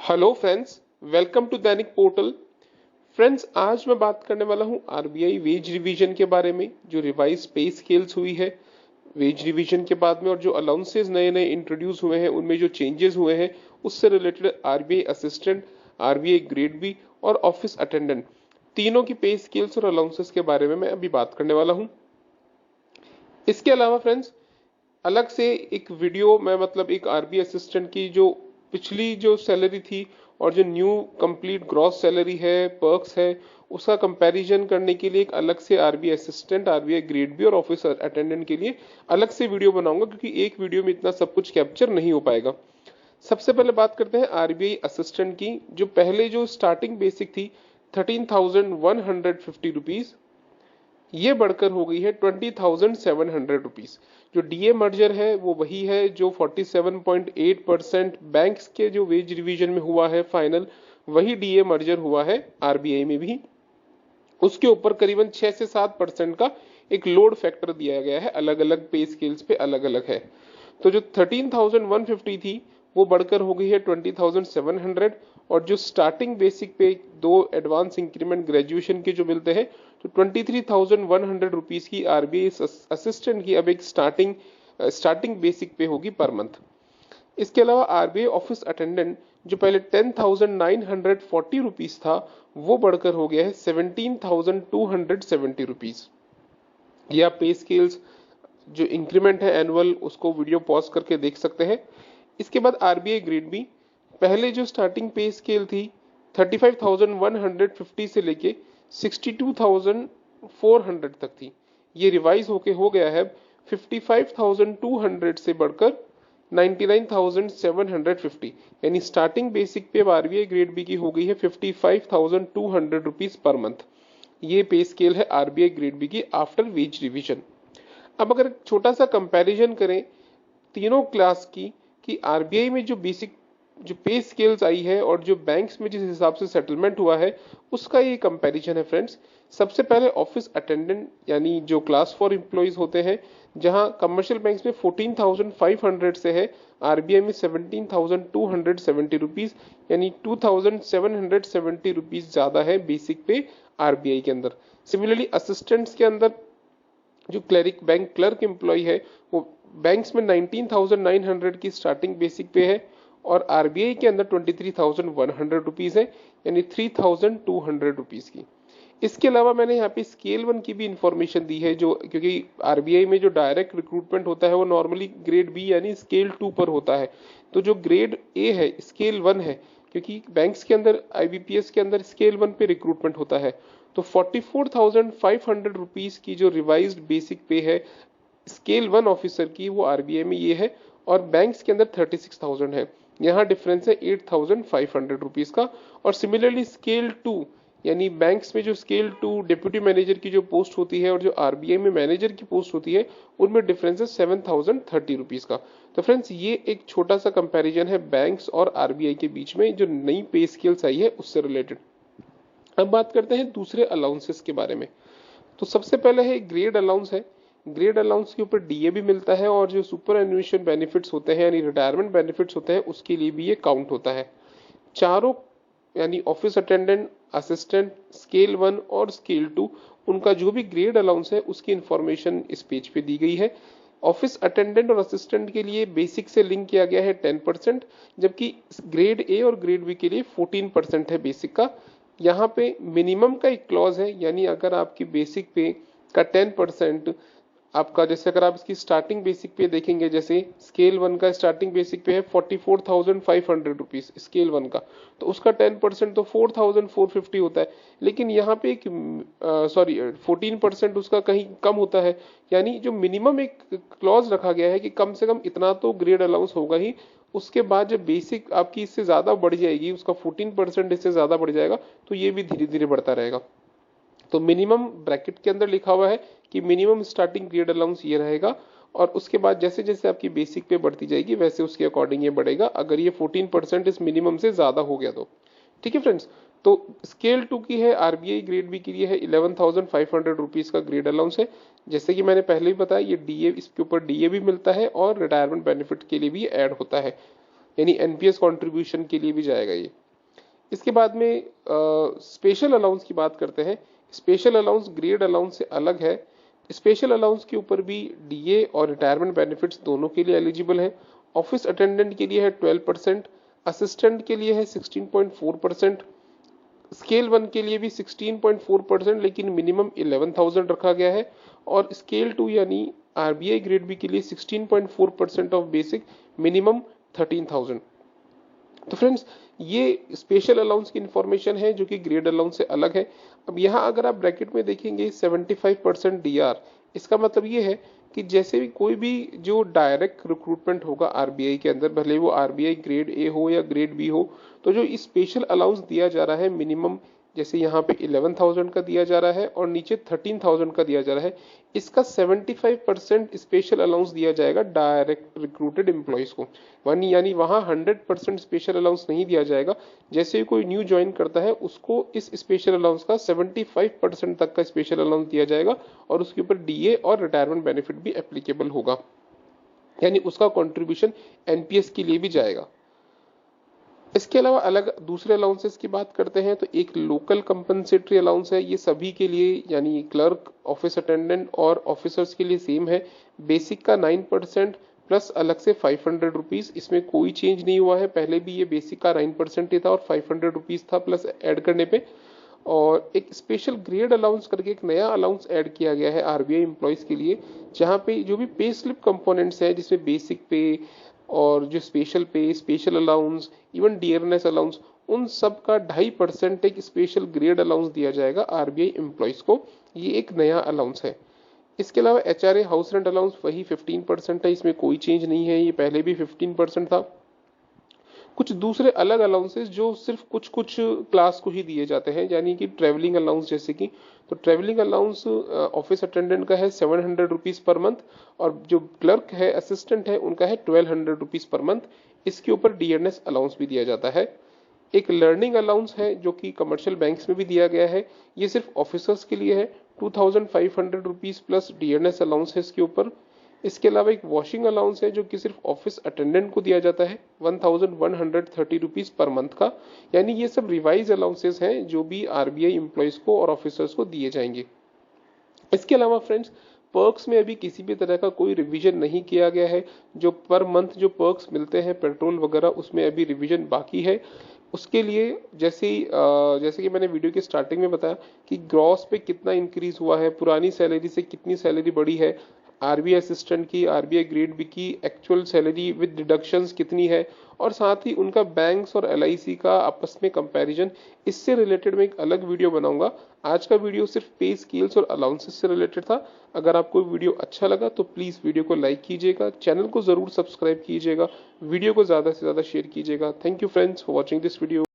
Hello friends, welcome to Dainik portal. Friends, आज मैं बात करने वाला हूं आरबीआई वेज रिवीजन के बारे में, जो रिवाइज पे स्केल्स हुई है वेज रिवीजन के बाद में, और जो अलाउंसेस नए नए इंट्रोड्यूस हुए हैं उनमें जो चेंजेस हुए हैं उससे related RBI assistant, RBI grade B और ऑफिस अटेंडेंट तीनों की पे स्केल्स और अलाउंसेस के बारे में मैं अभी बात करने वाला हूं। इसके अलावा फ्रेंड्स, अलग से एक वीडियो मैं एक आरबीआई असिस्टेंट की जो पिछली जो सैलरी थी और जो न्यू कंप्लीट ग्रॉस सैलरी है, पर्क्स है, उसका कंपैरिजन करने के लिए एक अलग से RBI assistant, RBI grade B और ऑफिस अटेंडेंट के लिए अलग से वीडियो बनाऊंगा, क्योंकि एक वीडियो में इतना सब कुछ कैप्चर नहीं हो पाएगा। सबसे पहले बात करते हैं आरबीआई असिस्टेंट की। जो पहले जो स्टार्टिंग बेसिक थी 13,150 रुपीज, ये बढ़कर हो गई है 20,700 रुपीज। जो डीए मर्जर है वो वही है जो 47.8% बैंक्स के जो वेज रिवीजन में हुआ है फाइनल, वही डीए मर्जर हुआ है आरबीआई में भी। उसके ऊपर करीबन 6 से 7% का एक लोड फैक्टर दिया गया है, अलग अलग पे स्केल्स पे अलग अलग है। तो जो 13,150 थी वो बढ़कर हो गई है 20,700, और जो स्टार्टिंग बेसिक पे दो एडवांस इंक्रीमेंट ग्रेजुएशन के जो मिलते हैं, तो 23,100 रुपीज की आरबीआई असिस्टेंट की अब एक स्टार्टिंग बेसिक पे होगी पर मंथ। इसके अलावा आरबीआई ऑफिस अटेंडेंट जो पहले 10,940 था, वो बढ़कर हो गया है 17,270 रुपीज। ये आप पे स्केल्स जो इंक्रीमेंट है एनुअल, उसको वीडियो पॉज करके देख सकते हैं। इसके बाद आरबीआई ग्रेड बी, पहले जो स्टार्टिंग पे स्केल थी 35,150 से लेके 62,400 तक थी, ये रिवाइज होके हो गया है 55,200 से बढ़कर 99,750, यानी स्टार्टिंग बेसिक पे आरबीआई ग्रेड बी की हो गई है 55,200 रुपीज पर मंथ। ये पे स्केल है आरबीआई ग्रेड बी की आफ्टर वेज रिवीजन। अब अगर छोटा सा कंपैरिजन करें तीनों क्लास की, कि आरबीआई में जो बेसिक जो पे स्केल्स आई है और जो बैंक्स में जिस हिसाब से सेटलमेंट हुआ है, उसका ये कंपैरिजन है फ्रेंड्स। सबसे पहले ऑफिस अटेंडेंट यानी जो क्लास 4 एम्प्लॉइज होते हैं, जहां कमर्शियल बैंक्स में 14,500 से है, आरबीआई में 17,270 रुपीज, यानी 2,770 रुपीज ज्यादा है बेसिक पे आरबीआई के अंदर। सिमिलरली असिस्टेंट्स के अंदर जो बैंक क्लर्क एम्प्लॉय है, वो बैंक्स में 19,900 की स्टार्टिंग बेसिक पे है, और आरबीआई के अंदर 23,100 रुपीज है, यानी 3,200 रुपीज की। इसके अलावा मैंने यहाँ पे स्केल 1 की भी इंफॉर्मेशन दी है, जो क्योंकि आरबीआई में जो डायरेक्ट रिक्रूटमेंट होता है वो नॉर्मली ग्रेड बी यानी स्केल 2 पर होता है। तो जो ग्रेड ए है स्केल 1 है, क्योंकि बैंक्स के अंदर आईबीपीएस के अंदर स्केल 1 पे रिक्रूटमेंट होता है। तो 44,500 रुपीज की जो रिवाइज्ड बेसिक पे है स्केल 1 ऑफिसर की, वो आरबीआई में ये है, और बैंक्स के अंदर 36,000 है। यहाँ डिफरेंस है 8,500 रुपीज का। और सिमिलरली स्केल 2 यानी बैंक्स में जो स्केल 2 डिप्यूटी मैनेजर की जो पोस्ट होती है और जो आरबीआई में मैनेजर की पोस्ट होती है, उनमें डिफरेंस है 7,030 रुपीज का। तो फ्रेंड्स, ये एक छोटा सा कंपैरिजन है बैंक्स और आरबीआई के बीच में जो नई पे स्केल्स आई है उससे रिलेटेड। अब बात करते हैं दूसरे अलाउंसेस के बारे में। तो सबसे पहले है ग्रेड अलाउंस है। ग्रेड अलाउंस के ऊपर डीए भी मिलता है, और जो सुपर एन्युएशन बेनिफिट्स होते हैं यानी रिटायरमेंट बेनिफिट्स होते हैं, उसके लिए भी ये काउंट होता है। चारों यानी ऑफिस अटेंडेंट, असिस्टेंट, स्केल 1 और स्केल 2, उनका जो भी ग्रेड अलाउंस है उसकी इंफॉर्मेशन इस पेज पे दी गई है। ऑफिस अटेंडेंट और असिस्टेंट के लिए बेसिक से लिंक किया गया है 10%, जबकि ग्रेड ए और ग्रेड बी के लिए 14% है बेसिक का। यहाँ पे मिनिमम का एक क्लॉज है, यानी अगर आपकी बेसिक पे का 10% आपका, जैसे अगर आप इसकी स्टार्टिंग बेसिक पे देखेंगे, जैसे स्केल 1 का स्टार्टिंग बेसिक पे है 44,500 रुपीज स्केल 1 का, तो उसका 10% तो 4,450 होता है। लेकिन यहाँ पे एक 14% उसका कहीं कम होता है, यानी जो मिनिमम एक क्लॉज रखा गया है कि कम से कम इतना तो ग्रेड अलाउंस होगा ही। उसके बाद जब बेसिक आपकी इससे ज्यादा बढ़ जाएगी, उसका 14% इससे ज्यादा बढ़ जाएगा, तो ये भी धीरे धीरे बढ़ता रहेगा। तो मिनिमम ब्रैकेट के अंदर लिखा हुआ है कि मिनिमम स्टार्टिंग ग्रेड अलाउंस ये रहेगा, और उसके बाद जैसे जैसे आपकी बेसिक पे बढ़ती जाएगी वैसे उसके अकॉर्डिंग ये बढ़ेगा, अगर ये 14% इस मिनिमम से ज्यादा हो गया तो। ठीक है फ्रेंड्स, तो स्केल 2 की है आरबीआई ग्रेड बी के लिए है 11,500 रुपीज का ग्रेड अलाउंस है। जैसे कि मैंने पहले ही बताया, ये डीए, इसके ऊपर डीए भी मिलता है और रिटायरमेंट बेनिफिट के लिए भी ऐड होता है। यानी एनपीएस कंट्रीब्यूशन के लिए भी जाएगा ये। इसके बाद में स्पेशल अलाउंस की बात करते हैं। स्पेशल अलाउंस ग्रेड अलाउंस से अलग है। स्पेशल अलाउंस के ऊपर भी डीए और रिटायरमेंट बेनिफिट्स दोनों के लिए एलिजिबल है। ऑफिस अटेंडेंट के लिए है 12%, असिस्टेंट के लिए है 16.4%, स्केल 1 के लिए भी 16.4%, लेकिन मिनिमम 11,000 रखा गया है, और स्केल 2 यानी आरबीआई ग्रेड बी के लिए 16.4% ऑफ बेसिक, मिनिमम 13,000। तो फ्रेंड्स, ये स्पेशल अलाउंस की इंफॉर्मेशन है जो कि ग्रेड अलाउंस से अलग है। अब यहाँ अगर आप ब्रैकेट में देखेंगे 75% डीआर, इसका मतलब ये है कि जैसे भी कोई भी जो डायरेक्ट रिक्रूटमेंट होगा आरबीआई के अंदर, भले वो आरबीआई ग्रेड ए हो या ग्रेड बी हो, तो जो स्पेशल अलाउंस दिया जा रहा है मिनिमम, जैसे यहाँ पे 11,000 का दिया जा रहा है और नीचे 13,000 का दिया जा रहा है, इसका 75% स्पेशल अलाउंस दिया जाएगा डायरेक्ट रिक्रूटेड एम्प्लॉयज को। यानी वहां 100% स्पेशल अलाउंस नहीं दिया जाएगा। जैसे कोई न्यू ज्वाइन करता है उसको इस स्पेशल अलाउंस का 75% तक का स्पेशल अलाउंस दिया जाएगा, और उसके ऊपर डीए और रिटायरमेंट बेनिफिट भी एप्लीकेबल होगा, यानी उसका कॉन्ट्रीब्यूशन एनपीएस के लिए भी जाएगा। इसके अलावा अलग दूसरे अलाउंसेस की बात करते हैं तो एक लोकल कंपनसेटरी अलाउंस है। ये सभी के लिए, यानी क्लर्क, ऑफिस अटेंडेंट और ऑफिसर्स के लिए सेम है। बेसिक का 9% प्लस अलग से 500 रुपीज, इसमें कोई चेंज नहीं हुआ है। पहले भी ये बेसिक का 9% ही था और 500 रुपीज था प्लस ऐड करने पे। और एक स्पेशल ग्रेड अलाउंस करके एक नया अलाउंस ऐड किया गया है आरबीआई एम्प्लॉयज के लिए, जहां पे जो भी पे स्लिप कंपोनेंट्स है, जिसमें बेसिक पे और जो स्पेशल पे, special allowance, even dearness allowance, उन सब का 2.5% एक स्पेशल ग्रेड अलाउंस दिया जाएगा आरबीआई एम्प्लॉयज को। ये एक नया अलाउंस है। इसके अलावा एचआरए हाउस रेंट अलाउंस वही 15% है, इसमें कोई चेंज नहीं है, ये पहले भी 15% था। कुछ दूसरे अलग अलाउंसेस जो सिर्फ कुछ कुछ क्लास को ही दिए जाते हैं, यानी कि ट्रेवलिंग अलाउंस, जैसे कि तो ट्रेवलिंग अलाउंस ऑफिस अटेंडेंट का है 700 रुपीज पर मंथ, और जो क्लर्क है, असिस्टेंट है, उनका है 1200 रुपीज पर मंथ। इसके ऊपर डीएनएस अलाउंस भी दिया जाता है। एक लर्निंग अलाउंस है जो कि कमर्शियल बैंक्स में भी दिया गया है, ये सिर्फ ऑफिसर्स के लिए है, 2500 रुपीज प्लस डीएनएस अलाउंस है इसके ऊपर। इसके अलावा एक वॉशिंग अलाउंस है जो कि सिर्फ ऑफिस अटेंडेंट को दिया जाता है, 1130 रुपीज पर मंथ का। यानी ये सब रिवाइज अलाउंसेस हैं जो भी आरबीआई एम्प्लॉयज को और ऑफिसर्स को दिए जाएंगे। इसके अलावा फ्रेंड्स, पर्क्स में अभी किसी भी तरह का कोई रिवीजन नहीं किया गया है। जो पर मंथ जो पर्क्स मिलते हैं पेट्रोल वगैरह, उसमें अभी रिवीजन बाकी है। उसके लिए जैसे कि मैंने वीडियो के स्टार्टिंग में बताया कि ग्रॉस पे कितना इंक्रीज हुआ है, पुरानी सैलरी से कितनी सैलरी बढ़ी है, आरबीआई असिस्टेंट की, आरबीआई ग्रेड बी की एक्चुअल सैलरी विद डिडक्शंस कितनी है, और साथ ही उनका बैंक्स और एलआईसी का आपस में कंपैरिजन, इससे रिलेटेड मैं एक अलग वीडियो बनाऊंगा। आज का वीडियो सिर्फ पे स्केल्स और अलाउंसेस से रिलेटेड था। अगर आपको वीडियो अच्छा लगा तो प्लीज वीडियो को लाइक कीजिएगा, चैनल को जरूर सब्सक्राइब कीजिएगा, वीडियो को ज्यादा से ज्यादा शेयर कीजिएगा। Thank you friends for watching this video.